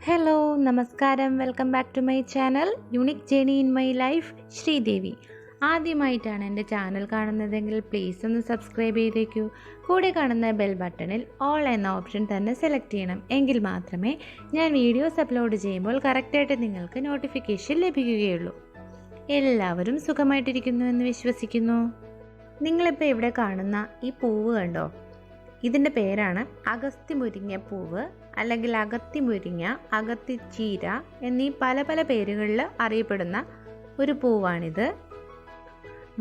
Hello നമസ്കാരം, welcome back to my channel unique journey in my life Sreedevi. ആദ്യമായിട്ടാണ് എൻ്റെ channel കാണുന്നതെങ്കിൽ പ്ലീസ് ഒന്ന് സബ്സ്ക്രൈബ് ചെയ്തേക്കൂ. കൂടെ കാണുന്ന ബെൽ ബട്ടണിൽ ഓൾ എന്ന ഓപ്ഷൻ തന്നെ സെലക്ട് ചെയ്യണം. എങ്കിൽ മാത്രമേ ഞാൻ വീഡിയോസ് അപ്ലോഡ് ചെയ്യുമ്പോൾ കറക്റ്റായിട്ട് നിങ്ങൾക്ക് നോട്ടിഫിക്കേഷൻ ലഭിക്കുകയുള്ളൂ. എല്ലാവരും സുഖമായിട്ടിരിക്കുന്നു എന്ന് വിശ്വസിക്കുന്നു. നിങ്ങളിപ്പോൾ ഇവിടെ കാണുന്ന ഈ പൂവ് കണ്ടോ? ഇതിൻ്റെ പേരാണ് അഗസ്തി മുരിങ്ങപ്പൂവ്, അല്ലെങ്കിൽ അഗത്തി മുരിങ്ങ, അഗത്തി ചീര എന്നീ പല പല പേരുകളിൽ അറിയപ്പെടുന്ന ഒരു പൂവാണിത്.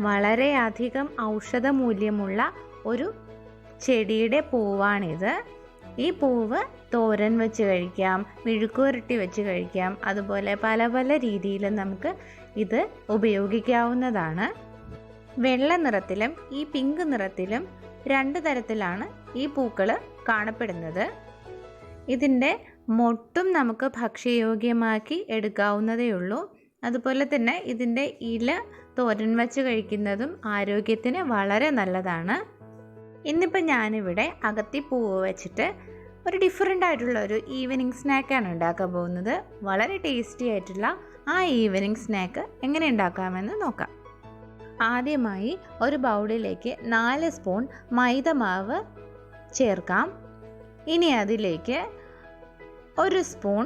വളരെയധികം ഔഷധ മൂല്യമുള്ള ഒരു ചെടിയുടെ പൂവാണിത്. ഈ പൂവ് തോരൻ വെച്ച് കഴിക്കാം, മെഴുക്കുവരട്ടി വെച്ച് കഴിക്കാം, അതുപോലെ പല പല രീതിയിൽ നമുക്ക് ഇത് ഉപയോഗിക്കാവുന്നതാണ്. വെള്ള നിറത്തിലും ഈ പിങ്ക് നിറത്തിലും രണ്ട് തരത്തിലാണ് ഈ പൂക്കൾ കാണപ്പെടുന്നത്. ഇതിൻ്റെ മൊട്ടും നമുക്ക് ഭക്ഷ്യയോഗ്യമാക്കി എടുക്കാവുന്നതേ ഉള്ളൂ. അതുപോലെ തന്നെ ഇതിൻ്റെ ഇല തോരൻ വച്ച് കഴിക്കുന്നതും ആരോഗ്യത്തിന് വളരെ നല്ലതാണ്. ഇന്നിപ്പോൾ ഞാനിവിടെ അകത്തിപ്പൂവ് വെച്ചിട്ട് ഒരു ഡിഫറെൻ്റ് ആയിട്ടുള്ള ഒരു ഈവനിങ് സ്നാക്കാണ് ഉണ്ടാക്കാൻ പോകുന്നത്. വളരെ ടേസ്റ്റി ആയിട്ടുള്ള ആ ഈവനിങ് സ്നാക്ക് എങ്ങനെ ഉണ്ടാക്കാമെന്ന് നോക്കാം. ആദ്യമായി ഒരു ബൗളിലേക്ക് 4 സ്പൂൺ മൈദ മാവ് ചേർക്കാം. ഇനി അതിലേക്ക് 1 സ്പൂൺ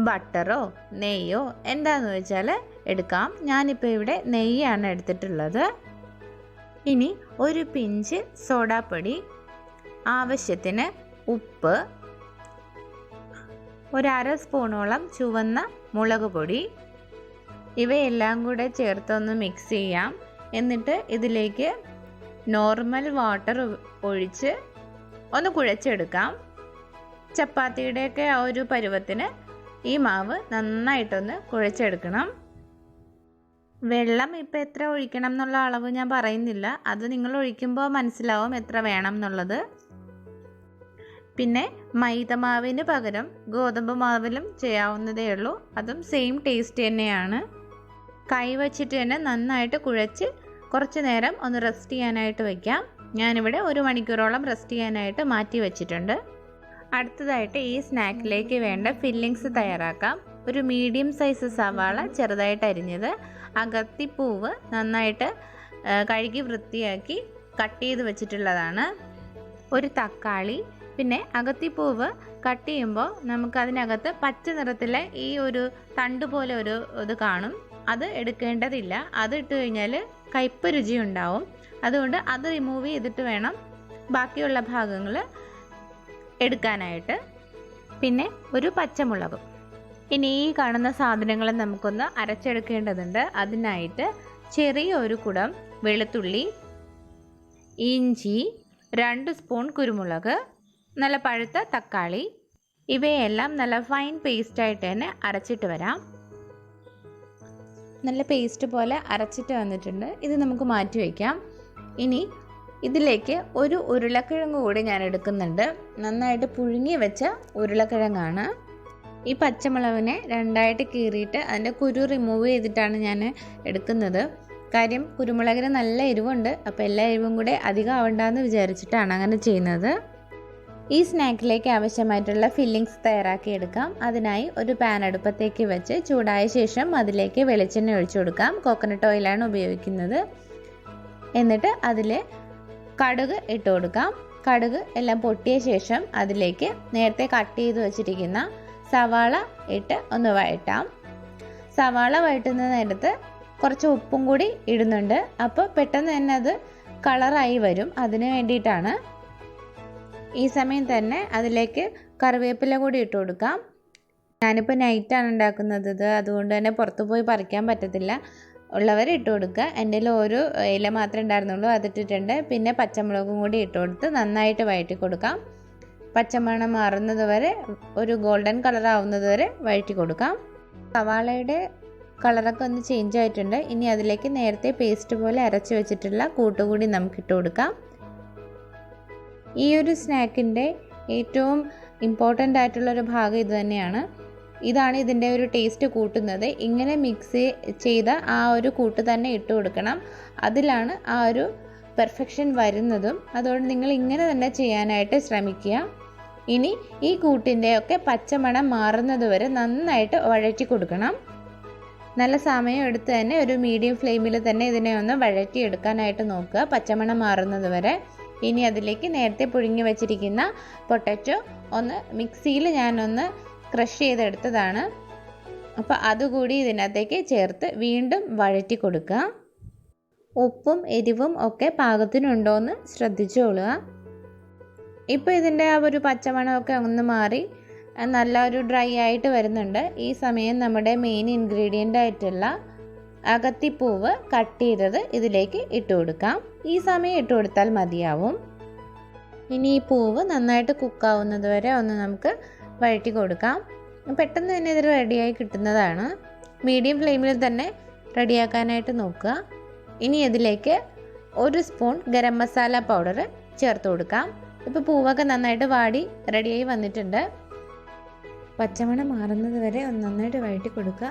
ബട്ടറോ നെയ്യോ എന്താണെന്ന് വെച്ചാൽ എടുക്കാം. ഞാനിപ്പോൾ ഇവിടെ നെയ്യാണ് എടുത്തിട്ടുള്ളത്. ഇനി ഒരു പിഞ്ച് സോഡാപ്പൊടി, ആവശ്യത്തിന് ഉപ്പ്, 1/2 സ്പൂണോളം ചുവന്ന മുളക് പൊടി, ഇവയെല്ലാം കൂടെ ചേർത്തൊന്ന് മിക്സ് ചെയ്യാം. എന്നിട്ട് ഇതിലേക്ക് നോർമൽ വാട്ടർ ഒഴിച്ച് ഒന്ന് കുഴച്ചെടുക്കാം. ചപ്പാത്തിയുടെയൊക്കെ ആ ഒരു പരുവത്തിന് ഈ മാവ് നന്നായിട്ടൊന്ന് കുഴച്ചെടുക്കണം. വെള്ളം ഇപ്പോൾ എത്ര ഒഴിക്കണം എന്നുള്ള അളവ് ഞാൻ പറയുന്നില്ല, അത് നിങ്ങൾ ഒഴിക്കുമ്പോൾ മനസ്സിലാവും എത്ര വേണം എന്നുള്ളത്. പിന്നെ മൈദമാവിന് പകരം ഗോതമ്പ് മാവിലും ചെയ്യാവുന്നതേ ഉള്ളൂ, അതും സെയിം ടേസ്റ്റ് തന്നെയാണ്. കൈ വച്ചിട്ട് തന്നെ നന്നായിട്ട് കുഴച്ച് കുറച്ച് നേരം ഒന്ന് റെസ്റ്റ് ചെയ്യാനായിട്ട് വയ്ക്കാം. ഞാനിവിടെ 1 മണിക്കൂറോളം റെസ്റ്റ് ചെയ്യാനായിട്ട് മാറ്റി വെച്ചിട്ടുണ്ട്. അടുത്തതായിട്ട് ഈ സ്നാക്കിലേക്ക് വേണ്ട ഫില്ലിങ്സ് തയ്യാറാക്കാം. ഒരു മീഡിയം സൈസ് സവാള ചെറുതായിട്ട് അരിഞ്ഞത്, അകത്തിപ്പൂവ് നന്നായിട്ട് കഴുകി വൃത്തിയാക്കി കട്ട് ചെയ്ത് വെച്ചിട്ടുള്ളതാണ്, ഒരു തക്കാളി. പിന്നെ അകത്തിപ്പൂവ് കട്ട് ചെയ്യുമ്പോൾ നമുക്കതിനകത്ത് പച്ച നിറത്തിലെ ഈ ഒരു തണ്ട് പോലെ ഒരു ഇത് കാണും, അത് എടുക്കേണ്ടതില്ല. അത് ഇട്ട് കഴിഞ്ഞാൽ കയ്പ്പ് രുചി ഉണ്ടാവും. അതുകൊണ്ട് അത് റിമൂവ് ചെയ്തിട്ട് വേണം ബാക്കിയുള്ള ഭാഗങ്ങൾ എടുക്കാനായിട്ട്. പിന്നെ ഒരു പച്ചമുളകും. ഇനി ഈ കാണുന്ന സാധനങ്ങൾ നമുക്കൊന്ന് അരച്ചെടുക്കേണ്ടതുണ്ട്. അതിനായിട്ട് ചെറിയൊരു കുടം വെളുത്തുള്ളി, ഇഞ്ചി, 2 സ്പൂൺ കുരുമുളക്, നല്ല പഴുത്ത തക്കാളി, ഇവയെല്ലാം നല്ല ഫൈൻ പേസ്റ്റായിട്ട് തന്നെ അരച്ചിട്ട് വരാം. നല്ല പേസ്റ്റ് പോലെ അരച്ചിട്ട് വന്നിട്ടുണ്ട്. ഇത് നമുക്ക് മാറ്റി വയ്ക്കാം. ഇനി ഇതിലേക്ക് ഒരു ഉരുളക്കിഴങ്ങ് കൂടി ഞാൻ എടുക്കുന്നുണ്ട്. നന്നായിട്ട് പുഴുങ്ങി വെച്ച ഉരുളക്കിഴങ്ങാണ്. ഈ പച്ചമുളകിനെ 2ആയിട്ട് കീറിയിട്ട് അതിൻ്റെ കുരു റിമൂവ് ചെയ്തിട്ടാണ് ഞാൻ എടുക്കുന്നത്. കാര്യം കുരുമുളകിന് നല്ല എരിവുണ്ട്, അപ്പോൾ എല്ലാ എരിവും കൂടെ അധികം ആവണ്ടെന്ന് വിചാരിച്ചിട്ടാണ് അങ്ങനെ ചെയ്യുന്നത്. ഈ സ്നാക്കിലേക്ക് ആവശ്യമായിട്ടുള്ള ഫില്ലിങ്സ് തയ്യാറാക്കി എടുക്കാം. അതിനായി ഒരു പാൻ അടുപ്പത്തേക്ക് വെച്ച് ചൂടായ ശേഷം അതിലേക്ക് വെളിച്ചെണ്ണ ഒഴിച്ചു കൊടുക്കാം. കോക്കനട്ട് ഓയിലാണ് ഉപയോഗിക്കുന്നത്. എന്നിട്ട് അതിൽ കടുക് ഇട്ട് കൊടുക്കാം. കടുക് എല്ലാം പൊട്ടിയ ശേഷം അതിലേക്ക് നേരത്തെ കട്ട് ചെയ്ത് വെച്ചിരിക്കുന്ന സവാള ഇട്ട് ഒന്ന് വഴറ്റാം. സവാള വഴറ്റുന്ന നേരത്ത് കുറച്ച് ഉപ്പും കൂടി ഇടുന്നുണ്ട്, അപ്പോൾ പെട്ടെന്ന് തന്നെ അത് കളറായി വരും. അതിന് വേണ്ടിയിട്ടാണ്. ഈ സമയം തന്നെ അതിലേക്ക് കറിവേപ്പില കൂടി ഇട്ട് കൊടുക്കാം. ഞാനിപ്പോൾ നൈറ്റാണ് ഉണ്ടാക്കുന്നത്, അതുകൊണ്ട് തന്നെ പുറത്ത് പോയി പറിക്കാൻ പറ്റത്തില്ല. ഉള്ളവർ ഇട്ട് കൊടുക്കുക. എൻ്റെ ഒരു ഇല മാത്രമേ ഉണ്ടായിരുന്നുള്ളൂ, അതിട്ടിട്ടുണ്ട്. പിന്നെ പച്ചമുളകും കൂടി ഇട്ട് കൊടുത്ത് നന്നായിട്ട് വഴറ്റി കൊടുക്കാം. പച്ചമണം മാറുന്നത് വരെ, ഒരു ഗോൾഡൻ കളർ ആവുന്നത് വരെ വഴറ്റി കൊടുക്കാം. സവാളയുടെ കളറൊക്കെ ഒന്ന് ചേഞ്ച് ആയിട്ടുണ്ട്. ഇനി അതിലേക്ക് നേരത്തെ പേസ്റ്റ് പോലെ അരച്ച് വെച്ചിട്ടുള്ള കൂട്ടുകൂടി നമുക്ക് ഇട്ട് കൊടുക്കാം. ഈ ഒരു സ്നാക്കിൻ്റെ ഏറ്റവും ഇമ്പോർട്ടൻ്റ് ആയിട്ടുള്ളൊരു ഭാഗം ഇത് തന്നെയാണ്. ഇതാണ് ഇതിൻ്റെ ഒരു ടേസ്റ്റ് കൂട്ടുന്നത്. ഇങ്ങനെ മിക്സ് ചെയ്ത ആ ഒരു കൂട്ട് തന്നെ ഇട്ട് കൊടുക്കണം. അതിലാണ് ആ ഒരു പെർഫെക്ഷൻ വരുന്നതും. അതുകൊണ്ട് നിങ്ങൾ ഇങ്ങനെ തന്നെ ചെയ്യാനായിട്ട് ശ്രമിക്കുക. ഇനി ഈ കൂട്ടിൻ്റെയൊക്കെ പച്ചമണം മാറുന്നത് വരെ നന്നായിട്ട് വഴറ്റി കൊടുക്കണം. നല്ല സമയം എടുത്ത് തന്നെ ഒരു മീഡിയം ഫ്ലെയിമിൽ തന്നെ ഇതിനെ ഒന്ന് വഴറ്റിയെടുക്കാനായിട്ട് നോക്കുക, പച്ചമണം മാറുന്നത് വരെ. ഇനി അതിലേക്ക് നേരത്തെ പുഴുങ്ങി വെച്ചിരിക്കുന്ന പൊട്ടറ്റോ ഒന്ന് മിക്സിയിൽ ഞാനൊന്ന് ക്രഷ് ചെയ്തെടുത്തതാണ്. അപ്പോൾ അതുകൂടി ഇതിനകത്തേക്ക് ചേർത്ത് വീണ്ടും വഴറ്റി കൊടുക്കുക. ഉപ്പും എരിവും ഒക്കെ പാകത്തിനുണ്ടോയെന്ന് ശ്രദ്ധിച്ചോളുക. ഇപ്പോൾ ഇതിൻ്റെ ആ ഒരു പച്ചമണമൊക്കെ ഒന്ന് മാറി നല്ല ഒരു ഡ്രൈ ആയിട്ട് വരുന്നുണ്ട്. ഈ സമയം നമ്മുടെ മെയിൻ ഇൻഗ്രീഡിയൻ്റ് ആയിട്ടുള്ള അകത്തിപ്പൂവ് കട്ട് ചെയ്തത് ഇതിലേക്ക് ഇട്ട് കൊടുക്കാം. ഈ സമയം ഇട്ട് കൊടുത്താൽ മതിയാവും. ഇനി ഈ പൂവ് നന്നായിട്ട് കുക്കാവുന്നത് വരെ ഒന്ന് നമുക്ക് വഴറ്റി കൊടുക്കാം. പെട്ടെന്ന് തന്നെ ഇത് റെഡിയായി കിട്ടുന്നതാണ്. മീഡിയം ഫ്ലെയിമിൽ തന്നെ റെഡിയാക്കാനായിട്ട് നോക്കുക. ഇനി ഇതിലേക്ക് 1 സ്പൂൺ ഗരം മസാല പൗഡർ ചേർത്ത് കൊടുക്കാം. ഇപ്പോൾ പൂവൊക്കെ നന്നായിട്ട് വാടി റെഡിയായി വന്നിട്ടുണ്ട്. പച്ചമണം മാറുന്നത് വരെ ഒന്ന് നന്നായിട്ട് വഴറ്റി കൊടുക്കുക.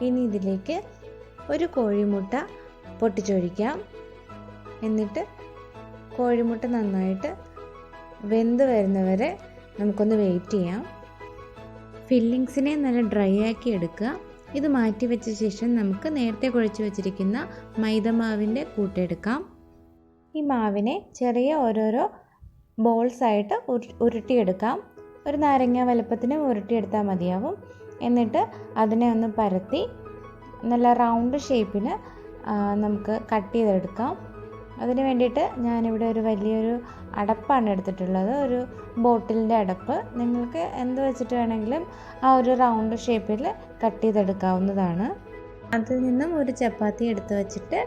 ഇനി ഇതിലേക്ക് 1 കോഴിമുട്ട പൊട്ടിച്ചൊഴിക്കാം. എന്നിട്ട് കോഴിമുട്ട നന്നായിട്ട് വെന്ത് വരുന്നവരെ നമുക്കൊന്ന് വെയിറ്റ് ചെയ്യാം. ഫില്ലിങ്സിനെ നല്ല ഡ്രൈ ആക്കി എടുക്കുക. ഇത് മാറ്റി വെച്ച ശേഷം നമുക്ക് നേരത്തെ കുഴച്ച് വെച്ചിരിക്കുന്ന മൈദമാവിൻ്റെ കൂട്ടെടുക്കാം. ഈ മാവിനെ ചെറിയ ഓരോരോ ബോൾസായിട്ട് ഉരുട്ടിയെടുക്കാം. ഒരു നാരങ്ങ വലുപ്പത്തിന് ഉരുട്ടിയെടുത്താൽ മതിയാവും. എന്നിട്ട് അതിനെ ഒന്ന് പരത്തി നല്ല റൗണ്ട് ഷേപ്പിന് നമുക്ക് കട്ട് ചെയ്തെടുക്കാം. അതിന് വേണ്ടിയിട്ട് ഞാനിവിടെ ഒരു വലിയൊരു അടപ്പാണ് എടുത്തിട്ടുള്ളത്, ഒരു ബോട്ടിലിൻ്റെ അടപ്പ്. നിങ്ങൾക്ക് എന്ത് വെച്ചിട്ട് വേണമെങ്കിലും ആ ഒരു റൗണ്ട് ഷേപ്പിൽ കട്ട് ചെയ്തെടുക്കാവുന്നതാണ്. അതിൽ നിന്നും ഒരു ചപ്പാത്തി എടുത്ത് വെച്ചിട്ട്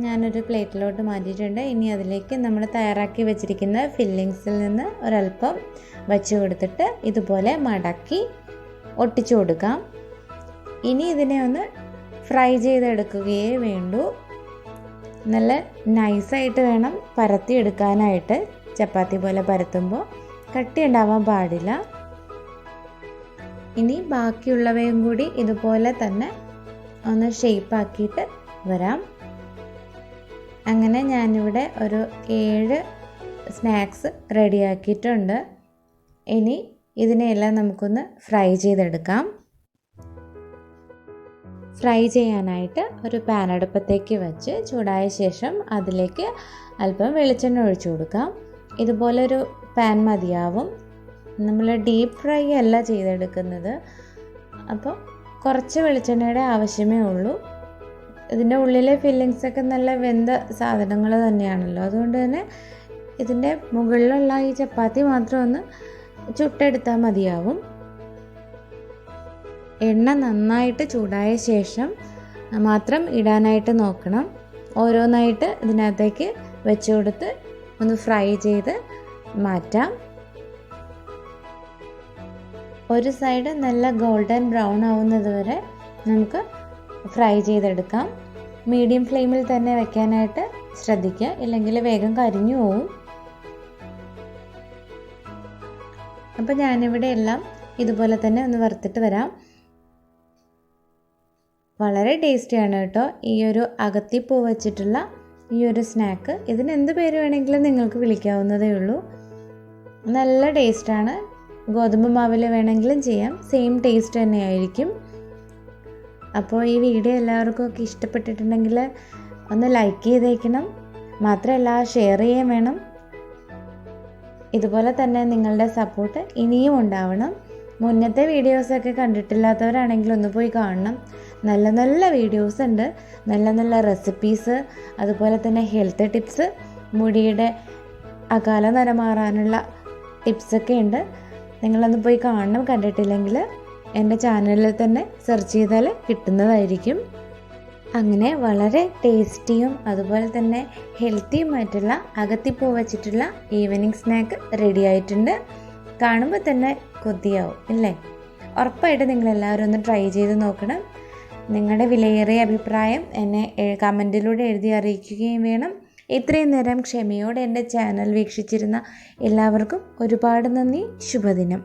ഞാനൊരു പ്ലേറ്റിലോട്ട് മാറ്റിയിട്ടുണ്ട്. ഇനി അതിലേക്ക് നമ്മൾ തയ്യാറാക്കി വെച്ചിരിക്കുന്ന ഫില്ലിങ്സിൽ നിന്ന് ഒരല്പം വച്ച് കൊടുത്തിട്ട് ഇതുപോലെ മടക്കി ഒട്ടിച്ചു കൊടുക്കാം. ഇനി ഇതിനെ ഒന്ന് ഫ്രൈ ചെയ്തെടുക്കുകയേ വേണ്ടൂ. നല്ല നൈസായിട്ട് വേണം പരത്തിയെടുക്കാനായിട്ട്. ചപ്പാത്തി പോലെ പരത്തുമ്പോൾ കട്ടി ഉണ്ടാവാൻ പാടില്ല. ഇനി ബാക്കിയുള്ളവയും കൂടി ഇതുപോലെ തന്നെ ഒന്ന് ഷേപ്പാക്കിയിട്ട് വരാം. അങ്ങനെ ഞാനിവിടെ ഒരു 7 സ്നാക്സ് റെഡിയാക്കിയിട്ടുണ്ട്. ഇനി ഇതിനെയെല്ലാം നമുക്കൊന്ന് ഫ്രൈ ചെയ്തെടുക്കാം. ഫ്രൈ ചെയ്യാനായിട്ട് ഒരു പാൻ അടുപ്പത്തേക്ക് വെച്ച് ചൂടായ ശേഷം അതിലേക്ക് അല്പം വെളിച്ചെണ്ണ ഒഴിച്ചു കൊടുക്കാം. ഇതുപോലൊരു പാൻ മതിയാവും. നമ്മൾ ഡീപ്പ് ഫ്രൈ അല്ല ചെയ്തെടുക്കുന്നത്, അപ്പോൾ കുറച്ച് വെളിച്ചെണ്ണയുടെ ആവശ്യമേ ഉള്ളൂ. ഇതിൻ്റെ ഉള്ളിലെ ഫില്ലിങ്സൊക്കെ നല്ല വെന്ത സാധനങ്ങൾ തന്നെയാണല്ലോ, അതുകൊണ്ട് തന്നെ ഇതിൻ്റെ മുകളിലുള്ള ഈ ചപ്പാത്തി മാത്രം ഒന്ന് ചുട്ടെടുത്താൽ മതിയാവും. എണ്ണ നന്നായിട്ട് ചൂടായ ശേഷം മാത്രം ഇടാനായിട്ട് നോക്കണം. ഓരോന്നായിട്ട് ഇതിനകത്തേക്ക് വെച്ച് കൊടുത്ത് ഒന്ന് ഫ്രൈ ചെയ്ത് മാറ്റാം. ഒരു സൈഡ് നല്ല ഗോൾഡൻ ബ്രൗൺ ആവുന്നത് വരെ നമുക്ക് ഫ്രൈ ചെയ്തെടുക്കാം. മീഡിയം ഫ്ലെയിമിൽ തന്നെ വെക്കാനായിട്ട് ശ്രദ്ധിക്കുക, ഇല്ലെങ്കിൽ വേഗം കരിഞ്ഞു പോവും. അപ്പോൾ ഞാനിവിടെ എല്ലാം ഇതുപോലെ തന്നെ ഒന്ന് വറുത്തിട്ട് വരാം. വളരെ ടേസ്റ്റിയാണ് കേട്ടോ ഈ ഒരു അകത്തിപ്പൂ വെച്ചിട്ടുള്ള ഈ ഒരു സ്നാക്ക്. ഇതിന് എന്ത് പേര് വേണമെങ്കിലും നിങ്ങൾക്ക് വിളിക്കാവുന്നതേ ഉള്ളൂ. നല്ല ടേസ്റ്റാണ്. ഗോതമ്പ് മാവിൽ വേണമെങ്കിലും ചെയ്യാം, സെയിം ടേസ്റ്റ് തന്നെയായിരിക്കും. അപ്പോൾ ഈ വീഡിയോ എല്ലാവർക്കും ഒക്കെ ഇഷ്ടപ്പെട്ടിട്ടുണ്ടെങ്കിൽ ഒന്ന് ലൈക്ക് ചെയ്തേക്കണം. മാത്രമല്ല ഷെയർ ചെയ്യാൻ വേണം. ഇതുപോലെ തന്നെ നിങ്ങളുടെ സപ്പോർട്ട് ഇനിയും ഉണ്ടാവണം. മുന്നത്തെ വീഡിയോസൊക്കെ കണ്ടിട്ടില്ലാത്തവരാണെങ്കിൽ ഒന്ന് പോയി കാണണം. നല്ല നല്ല വീഡിയോസ് ഉണ്ട്, നല്ല നല്ല റെസിപ്പീസ്, അതുപോലെ തന്നെ ഹെൽത്ത് ടിപ്സ്, മുടിയുടെ അകാല നര മാറാനുള്ള ടിപ്സൊക്കെ ഉണ്ട്. നിങ്ങളൊന്ന് പോയി കാണണം കണ്ടിട്ടില്ലെങ്കിൽ. എൻ്റെ ചാനലിൽ തന്നെ സെർച്ച് ചെയ്താൽ കിട്ടുന്നതായിരിക്കും. അങ്ങനെ വളരെ ടേസ്റ്റിയും അതുപോലെ തന്നെ ഹെൽത്തിയുമായിട്ടുള്ള അകത്തിപ്പൂ വെച്ചിട്ടുള്ള ഈവനിങ് സ്നാക്ക് റെഡി ആയിട്ടുണ്ട്. കാണുമ്പോൾ തന്നെ കൊതിയാവും അല്ലേ? ഉറപ്പായിട്ട് നിങ്ങളെല്ലാവരും ഒന്ന് ട്രൈ ചെയ്ത് നോക്കണം. നിങ്ങളുടെ വിലയേറിയ അഭിപ്രായം എന്നെ കമൻറ്റിലൂടെ എഴുതി അറിയിക്കുകയും വേണം. ഇത്രയും നേരം ക്ഷമയോടെ എൻ്റെ ചാനൽ വീക്ഷിച്ചിരുന്ന എല്ലാവർക്കും ഒരുപാട് നന്ദി. ശുഭദിനം.